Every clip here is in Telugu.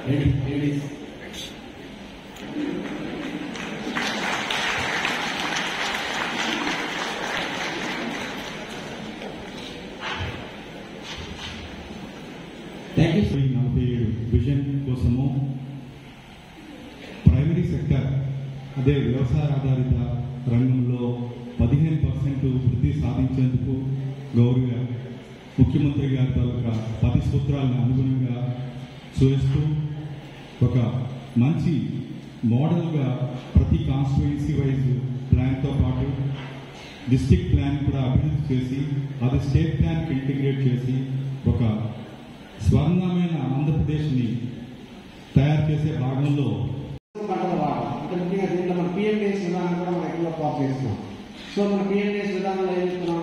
Ladies. Thank you. 47 విజన్ కోసము ప్రైమరీ సెక్టర్ అదే వ్యవసాయ ఆధారిత రంగంలో 15% వృద్ధి సాధించేందుకు గౌరవ ముఖ్యమంత్రి గారి తాలూకా 10 సూత్రాలను అనుగుణంగా చూస్తూ ఒక మంచి మోడల్గా ప్రతి కాన్స్టిట్యుయెన్సీ వైజ్ ప్లాన్తో పాటు డిస్ట్రిక్ట్ ప్లాన్ కూడా అభివృద్ధి చేసి అది స్టేట్ ప్లాన్కి ఇంటిగ్రేట్ చేసి ఒక స్వర్ణమైన ఆంధ్రప్రదేశ్ని తయారు చేసే భాగంలో ముఖ్యంగా దీంట్లో మన పిఎండిఎస్ విధానం కూడా మనం ఎక్కువగా ఫాలో చేస్తున్నాం. సో మన పిఎండిఎస్ విధానంలో ఏం చేస్తున్నాం,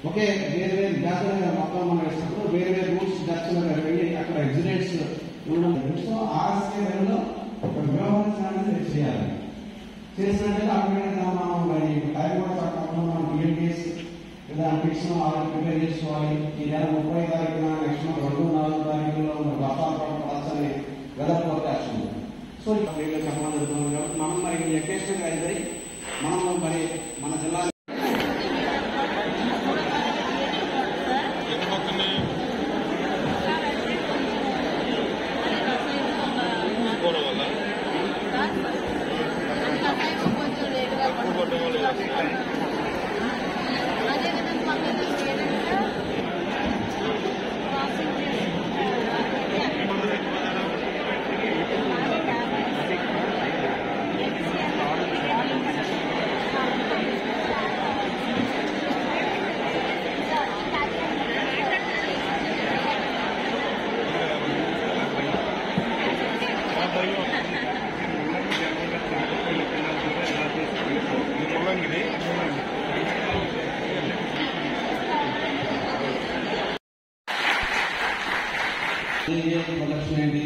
ఒకే వేరు వేరు జాతీయ మొత్తం మనం వేసినప్పుడు వేరు వేరు రూట్స్ దర్శనంగా వెళ్ళి అక్కడ ఎగ్జిడెంట్స్ ఉండడం. సో ఆర్ఎస్కేలో ఒక వ్యవహరించాలని చేయాలి. చేసినట్టే ఆటోమేటిక్గా మనం టైం కూడా తక్కువ మనం పిఎండిఎస్ దాని ఫిక్షన్ ప్రిపేర్ చేసుకోవాలి. ఈ నెల 30 తారీఖున నెక్స్ట్ మంత్ 2-4 తారీఖులో బస్సాలని వెదర్ ఫోర్కాస్ట్. సో వీళ్ళు చెప్పడం జరుగుతుంది కాబట్టి మనం మరి ఎకేషనల్ అయితే మనం మరి మన జిల్లా ప్రొడక్షన్ ఏంటి,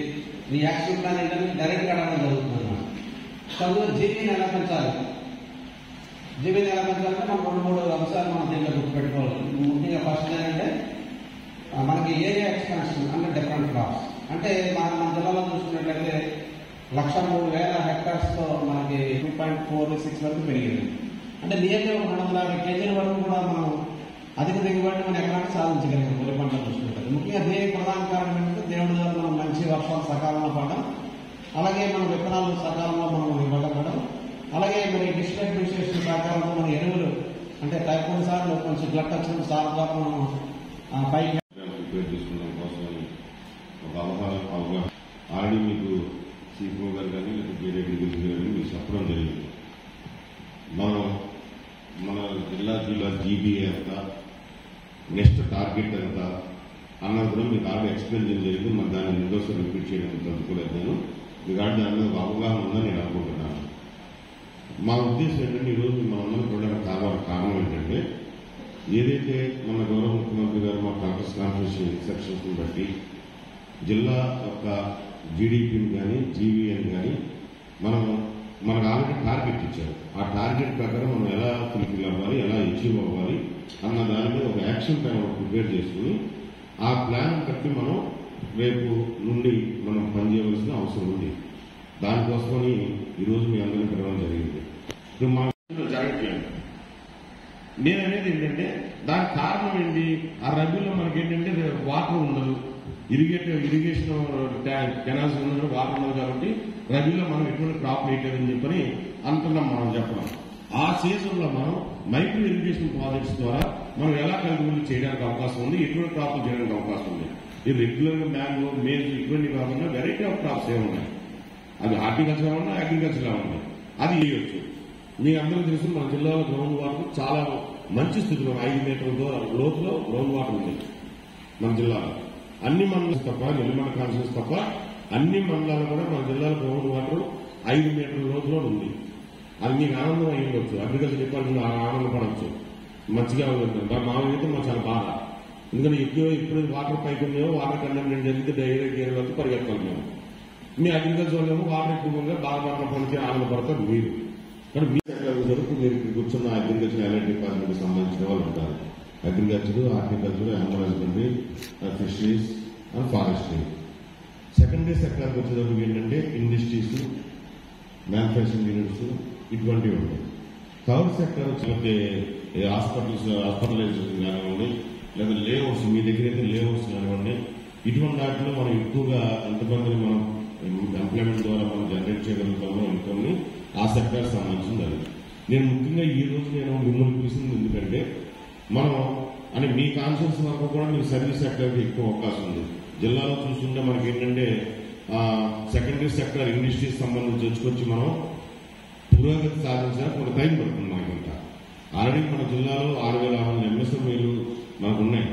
ఈ యాక్షన్ ప్లాన్ ఏంటంటే డైరెక్ట్ గా అడగడం జరుగుతుంది అన్నమాట. అందులో జీబీని ఎలా పెంచాలి, జీబీని ఎలా పెంచాలంటే మనం 2-3 అంశాలు మనం దీంట్లో గుర్తుపెట్టుకోవాలి. ముఖ్యంగా ఫస్ట్ ఏంటంటే మనకి ఏరియా ఎక్స్పాన్షన్ అంటే డిఫరెంట్ క్రాప్స్. అంటే మన జిల్లాలో చూసుకున్నట్లయితే 103,000 హెక్టార్స్ తో మనకి 2.46 వరకు పెరిగింది. అంటే నియర్లీ 250 కేజీల వరకు కూడా మనం అధిక దిగుబడిని మన ఎకరానికి సాధించగలిగాం వరి పంటలు చూసుకుంటారు. ముఖ్యంగా దీనికి ప్రధాన కారణం ఏంటంటే దేవుడి ద్వారా మనం మంచి వర్షాలు సకాలంలో పడడం, అలాగే మన విత్తనాలు సకాలంలో మనం ఇవ్వగలగడం, అలాగే మరి డిస్ట్రిక్ట్ అడ్మినిస్ట్రేషన్ సహకారంతో మన ఎరువులు అంటే కొన్ని సార్లు కొంచెం బ్లడ్ వచ్చిన సార్ ద్వారా మనం పైకి తీసుకున్న కోసం ఒక అవగాహన ఆల్రెడీ మీకు సీపీఓ గారు కానీ లేదా జేడీ గారు మీకు చెప్పడం జరిగింది. మన జిల్లా జీబీ ఎంత, నెక్స్ట్ టార్గెట్ ఎంత అన్నది కూడా మీకు ఆల్రెడీ ఎక్స్ప్లెయిన్ చేయడం జరిగింది. మరి దాన్ని రెండోసారి రిపీట్ చేయడం తగ్గుకోలేదు. నేను మీకు ఆల్రెడీ దాని మీద ఒక అవగాహన ఉందని నేను అనుకుంటున్నాను. మా ఉద్దేశం ఏంటంటే ఈరోజు మనందరం చూడడానికి కారణం ఏంటంటే ఏదైతే మన గౌరవ ముఖ్యమంత్రి గారు మా కలెక్టర్స్ కాన్ఫరెన్స్ ఇన్స్ట్రక్షన్స్ బట్టి జిల్లా యొక్క జీడీపీని కానీ జీవీఎన్ కానీ మనకు ఆల్రెడీ టార్గెట్ ఇచ్చారు. ఆ టార్గెట్ ప్రకారం మనం ఎలా ఫుల్ఫిల్ అవ్వాలి, ఎలా అచీవ్ అవ్వాలి అన్న దాని మీద ఒక యాక్షన్ ప్లాన్ ప్రిపేర్ చేసుకుని ఆ ప్లాన్ బట్టి మనం రేపు నుండి మనం పనిచేయవలసిన అవసరం ఉంది. దానికోసమని ఈరోజు మీ అందరినీ పిలవడం జరిగింది. ఇప్పుడు మా జాయింట్ చేయండి. నేను అనేది ఏంటంటే దానికి కారణం ఏంటి, ఆ రబీలో మనకి ఏంటంటే వాటర్ ఉండదు, ఇరిగేషన్ కెనాల్స్ ఉండదు, వాటర్ ఉండదు. కాబట్టి రబీలో మనం ఎటువంటి క్రాప్ వేయలేదని చెప్పని అంటున్నాం మనం చెప్పడం. ఆ సీజన్ లో మనం మైక్రో ఇరిగేషన్ ప్రాజెక్ట్స్ ద్వారా మనం ఎలా కల్టివేట్ చేయడానికి అవకాశం ఉంది, ఎటువంటి క్రాప్లు చేయడానికి అవకాశం ఉంది. ఇది రెగ్యులర్ గా మ్యాంగో, మేజ్ ఇటువంటి కాకుండా వెరైటీ ఆఫ్ క్రాప్స్ ఏమున్నాయి, అది హార్టికల్చర్ ఉన్నా అగ్రికల్చర్ ఉన్నాయి, అది వేయొచ్చు. మీ అందరూ తెలుసు మన జిల్లాలో గ్రౌండ్ వాటర్ చాలా మంచి స్థితిలో 5 మీటర్ల లోతులో గ్రౌండ్ వాటర్ ఉంది మన జిల్లాలో. అన్ని మండలం తప్ప, నెల్లిమల కాన్స్టిట్యూన్స్ తప్ప అన్ని మండలాలు కూడా మన జిల్లాలో గ్రౌండ్ వాటర్ 5 మీటర్ల లోతులో ఉంది. అది మీకు ఆనందం అయి ఉండొచ్చు, అగ్రికల్చర్ డిపార్ట్మెంట్ ఆనందపడవచ్చు, మంచిగా ఉంటుంది. మామూలుగా మాకు చాలా బాధ, ఎందుకంటే ఎప్పుడు వాటర్ పైకి ఉన్నాయో వాటర్ కంటెంట్ జరిగితే డైరెక్ట్ ఏరియా వరకు పరిగెత్తాలి మేము. మీ అగ్రికల్చర్ ఏమో వాటర్ ఎక్కువగా బాగా పనికి ఆనందపడతారు మీరు. కానీ మీ వరకు మీరు కూర్చున్న అగ్రికల్చర్ ఎలైట్ డిపార్ట్మెంట్ సంబంధించిన వాళ్ళు ఉంటారు. Agriculture, horticulture, animal husbandry, fisheries and forestry. Secondary సెక్టార్కి వచ్చేటప్పుడు ఏంటంటే ఇండస్ట్రీస్, మ్యానుఫ్యాక్చరింగ్ యూనిట్స్ ఇటువంటివి ఉంటాయి. థర్డ్ సెక్టర్ వచ్చి హాస్పిటలైజేషన్ కానివ్వండి, లేదా లేఅవుట్స్, మీ దగ్గర అయితే లేఅవుట్స్ కానివ్వండి, ఇటువంటి వాటిలో మనం ఎక్కువగా ఎంతమందిని మనం ఎంప్లాయ్మెంట్ ద్వారా మనం జనరేట్ చేయగలుగుతామో ఇన్కమ్ని ఆ సెక్టర్ సంబంధించింది. అది నేను ముఖ్యంగా ఈ రోజు నేను మిమ్మల్ని చూసింది ఎందుకంటే మనం అంటే మీ కాన్షియన్స్ వరకు కూడా మీకు సర్వీస్ సెక్టర్కి ఎక్కువ అవకాశం ఉంది. జిల్లాలో చూస్తుంటే మనకి ఏంటంటే సెకండరీ సెక్టర్ ఇండస్ట్రీస్ సంబంధించి వచ్చుకొచ్చి మనం పురోగతి సాధించడానికి కొంత టైం పడుతుంది మనకింకా. ఆల్రెడీ మన జిల్లాలో 6,600 ఎంఎస్ఎంఈలు మనకు ఉన్నాయి.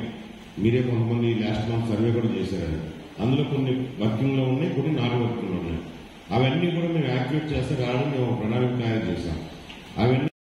మీరే కొంతమంది లాస్ట్ మంత్ సర్వే కూడా చేశారు. అందులో కొన్ని వర్కింగ్ లో ఉన్నాయి, కొన్ని నాన్ వర్కింగ్ లో ఉన్నాయి. అవన్నీ కూడా మేము యాక్టివేట్ చేస్తే ఆల్రెడీ మేము ప్రణాళిక తయారు చేశాం. అవన్నీ